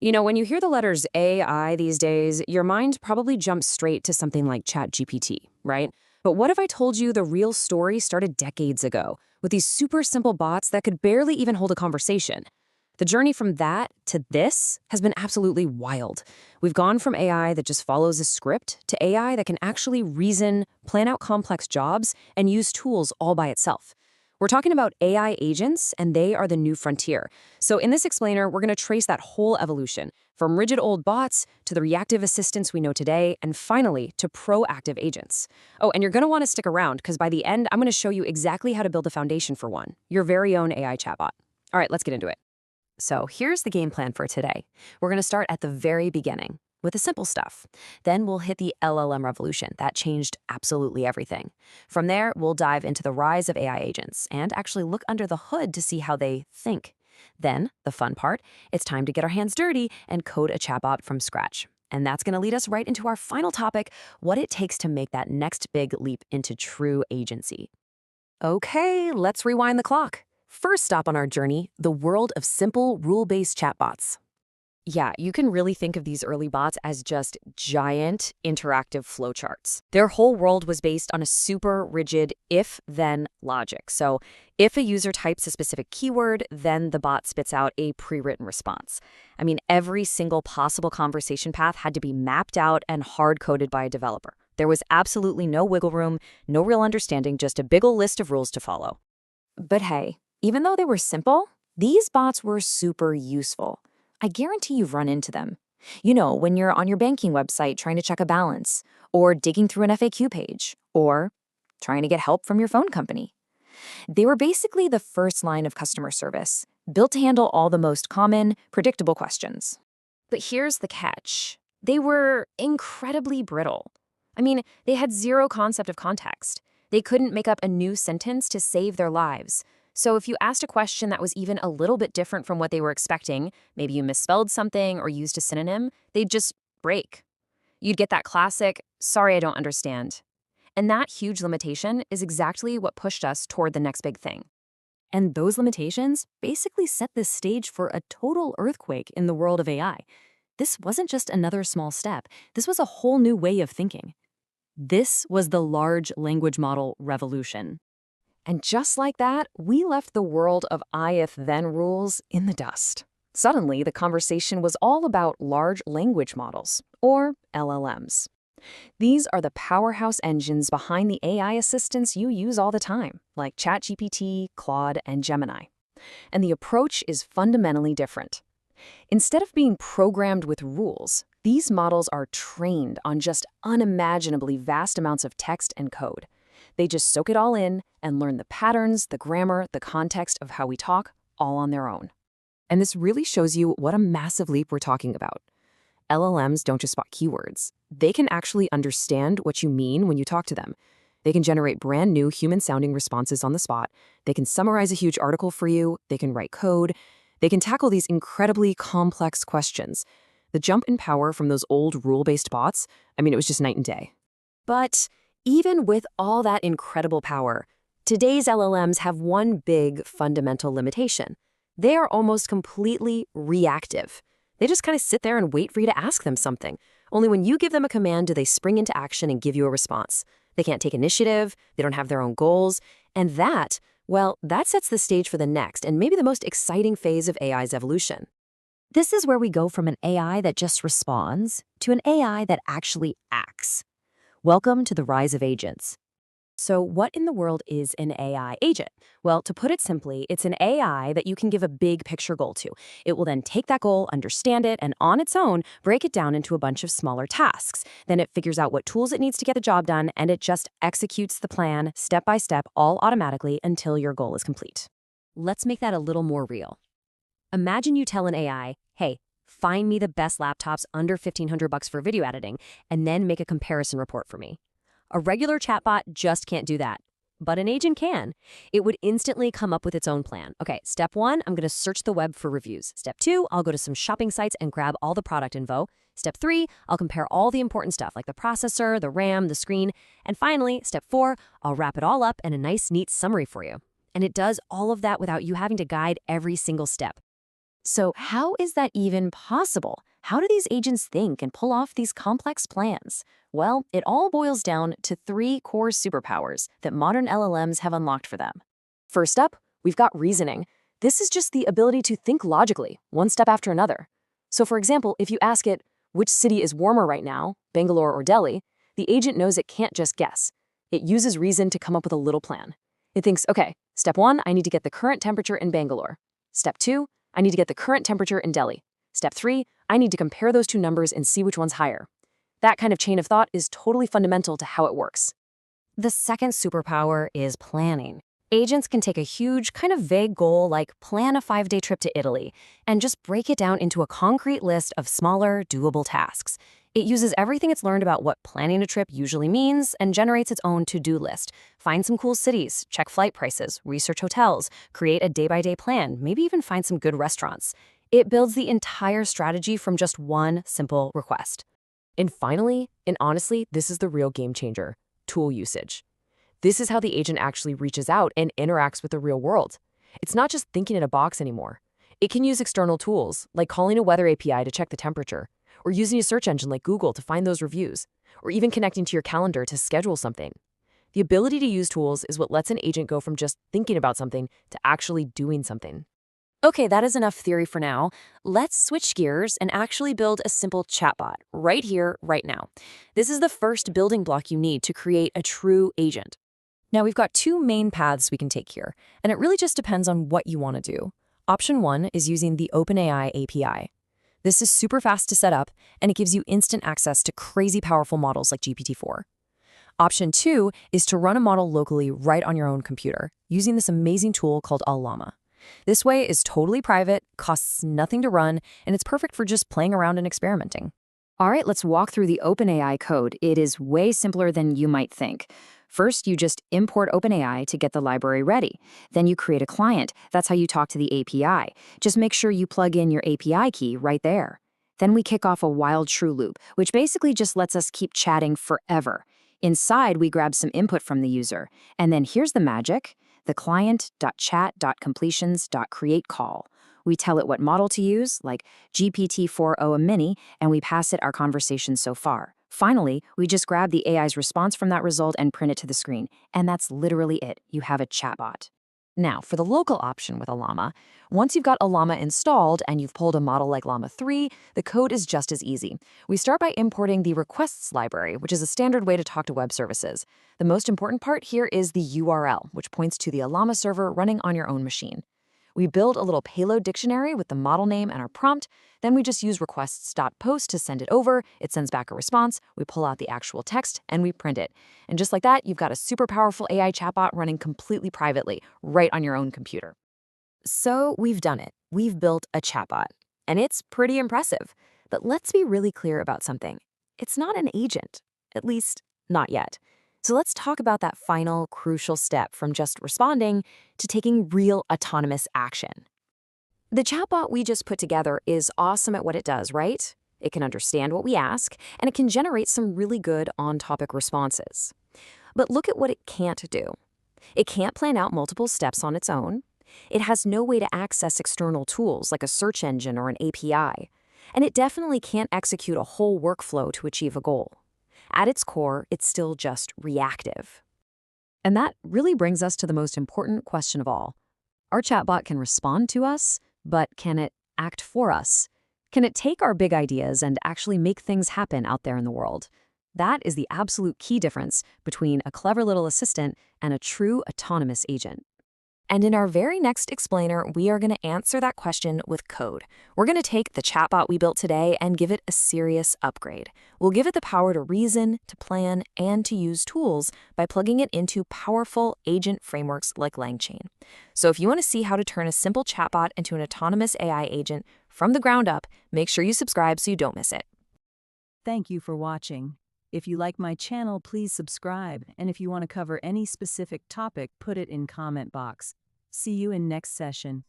When you hear the letters AI these days, your mind probably jumps straight to something like ChatGPT, right? But what if I told you the real story started decades ago, with these super simple bots that could barely even hold a conversation? The journey from that to this has been absolutely wild. We've gone from AI that just follows a script to AI that can actually reason, plan out complex jobs, and use tools all by itself. We're talking about AI agents, and they are the new frontier. So in this explainer, we're going to trace that whole evolution, from rigid old bots to the reactive assistants we know today, and finally to proactive agents. Oh, and you're going to want to stick around, because by the end, I'm going to show you exactly how to build a foundation for one, your very own AI chatbot. All right, let's get into it. So here's the game plan for today. We're going to start at the very beginning with the simple stuff. Then we'll hit the LLM revolution. That changed absolutely everything. From there, we'll dive into the rise of AI agents and actually look under the hood to see how they think. Then, the fun part, it's time to get our hands dirty and code a chatbot from scratch. And that's going to lead us right into our final topic, what it takes to make that next big leap into true agency. Okay, let's rewind the clock. First stop on our journey, the world of simple rule-based chatbots. Yeah, you can really think of these early bots as just giant interactive flowcharts. Their whole world was based on a super rigid if-then logic. So if a user types a specific keyword, then the bot spits out a pre-written response. I mean, every single possible conversation path had to be mapped out and hard-coded by a developer. There was absolutely no wiggle room, no real understanding, just a big ol' list of rules to follow. But hey, even though they were simple, these bots were super useful. I guarantee you've run into them. When you're on your banking website trying to check a balance, or digging through an FAQ page, or trying to get help from your phone company. They were basically the first line of customer service, built to handle all the most common, predictable questions. But here's the catch. They were incredibly brittle. I mean, they had zero concept of context. They couldn't make up a new sentence to save their lives. So if you asked a question that was even a little bit different from what they were expecting, maybe you misspelled something or used a synonym, they'd just break. You'd get that classic, sorry, I don't understand. And that huge limitation is exactly what pushed us toward the next big thing. And those limitations basically set the stage for a total earthquake in the world of AI. This wasn't just another small step. This was a whole new way of thinking. This was the large language model revolution. And just like that, we left the world of if-then rules in the dust. Suddenly, the conversation was all about large language models, or LLMs. These are the powerhouse engines behind the AI assistants you use all the time, like ChatGPT, Claude, and Gemini. And the approach is fundamentally different. Instead of being programmed with rules, these models are trained on just unimaginably vast amounts of text and code. They just soak it all in and learn the patterns, the grammar, the context of how we talk, all on their own. And this really shows you what a massive leap we're talking about. LLMs don't just spot keywords. They can actually understand what you mean when you talk to them. They can generate brand new human-sounding responses on the spot. They can summarize a huge article for you. They can write code. They can tackle these incredibly complex questions. The jump in power from those old rule-based bots, it was just night and day. But even with all that incredible power, today's LLMs have one big fundamental limitation. They are almost completely reactive. They just kind of sit there and wait for you to ask them something. Only when you give them a command do they spring into action and give you a response. They can't take initiative, they don't have their own goals, and that sets the stage for the next and maybe the most exciting phase of AI's evolution. This is where we go from an AI that just responds to an AI that actually acts. Welcome to the rise of agents. So what in the world is an AI agent? Well, to put it simply, it's an AI that you can give a big picture goal to. It will then take that goal, understand it, and on its own, break it down into a bunch of smaller tasks. Then it figures out what tools it needs to get the job done, and it just executes the plan step by step, all automatically until your goal is complete. Let's make that a little more real. Imagine you tell an AI, hey, find me the best laptops under $1,500 for video editing, and then make a comparison report for me. A regular chatbot just can't do that, but an agent can. It would instantly come up with its own plan. Okay, step 1, I'm going to search the web for reviews. Step 2, I'll go to some shopping sites and grab all the product info. Step 3, I'll compare all the important stuff like the processor, the RAM, the screen. And finally, step 4, I'll wrap it all up in a nice, neat summary for you. And it does all of that without you having to guide every single step. So how is that even possible? How do these agents think and pull off these complex plans? Well, it all boils down to three core superpowers that modern LLMs have unlocked for them. First up, we've got reasoning. This is just the ability to think logically, one step after another. So for example, if you ask it, which city is warmer right now, Bangalore or Delhi, the agent knows it can't just guess. It uses reason to come up with a little plan. It thinks, okay, step one, I need to get the current temperature in Bangalore. Step two, I need to get the current temperature in Delhi. Step three, I need to compare those two numbers and see which one's higher. That kind of chain of thought is totally fundamental to how it works. The second superpower is planning. Agents can take a huge, kind of vague goal like plan a 5-day trip to Italy and just break it down into a concrete list of smaller, doable tasks. It uses everything it's learned about what planning a trip usually means and generates its own to-do list. Find some cool cities, check flight prices, research hotels, create a day-by-day plan, maybe even find some good restaurants. It builds the entire strategy from just one simple request. And finally, and honestly, this is the real game changer: tool usage. This is how the agent actually reaches out and interacts with the real world. It's not just thinking in a box anymore. It can use external tools, like calling a weather API to check the temperature, or using a search engine like Google to find those reviews, or even connecting to your calendar to schedule something. The ability to use tools is what lets an agent go from just thinking about something to actually doing something. Okay, that is enough theory for now. Let's switch gears and actually build a simple chatbot right here, right now. This is the first building block you need to create a true agent. Now, we've got two main paths we can take here, and it really just depends on what you want to do. Option one is using the OpenAI API. This is super fast to set up, and it gives you instant access to crazy powerful models like GPT-4. Option two is to run a model locally right on your own computer, using this amazing tool called Llama. This way is totally private, costs nothing to run, and it's perfect for just playing around and experimenting. All right, let's walk through the OpenAI code. It is way simpler than you might think. First, you just import OpenAI to get the library ready. Then you create a client. That's how you talk to the API. Just make sure you plug in your API key right there. Then we kick off a wild true loop, which basically just lets us keep chatting forever. Inside, we grab some input from the user. And then here's the magic: the client.chat.completions.create call. We tell it what model to use, like GPT-4o mini, and we pass it our conversation so far. Finally, we just grab the AI's response from that result and print it to the screen. And that's literally it. You have a chatbot. Now, for the local option with Llama, once you've got Llama installed and you've pulled a model like Llama 3, the code is just as easy. We start by importing the requests library, which is a standard way to talk to web services. The most important part here is the URL, which points to the Llama server running on your own machine. We build a little payload dictionary with the model name and our prompt. Then we just use requests.post to send it over. It sends back a response. We pull out the actual text and we print it. And just like that, you've got a super powerful AI chatbot running completely privately, right on your own computer. So we've done it. We've built a chatbot. And it's pretty impressive. But let's be really clear about something. It's not an agent, at least not yet. So let's talk about that final, crucial step from just responding to taking real autonomous action. The chatbot we just put together is awesome at what it does, right? It can understand what we ask, and it can generate some really good on-topic responses. But look at what it can't do. It can't plan out multiple steps on its own. It has no way to access external tools like a search engine or an API. And it definitely can't execute a whole workflow to achieve a goal. At its core, it's still just reactive. And that really brings us to the most important question of all. Our chatbot can respond to us, but can it act for us? Can it take our big ideas and actually make things happen out there in the world? That is the absolute key difference between a clever little assistant and a true autonomous agent. And in our very next explainer, we are going to answer that question with code. We're going to take the chatbot we built today and give it a serious upgrade. We'll give it the power to reason, to plan, and to use tools by plugging it into powerful agent frameworks like LangChain. So if you want to see how to turn a simple chatbot into an autonomous AI agent from the ground up, make sure you subscribe so you don't miss it. Thank you for watching. If you like my channel, please subscribe. And if you want to cover any specific topic, put it in comment box. See you in next session.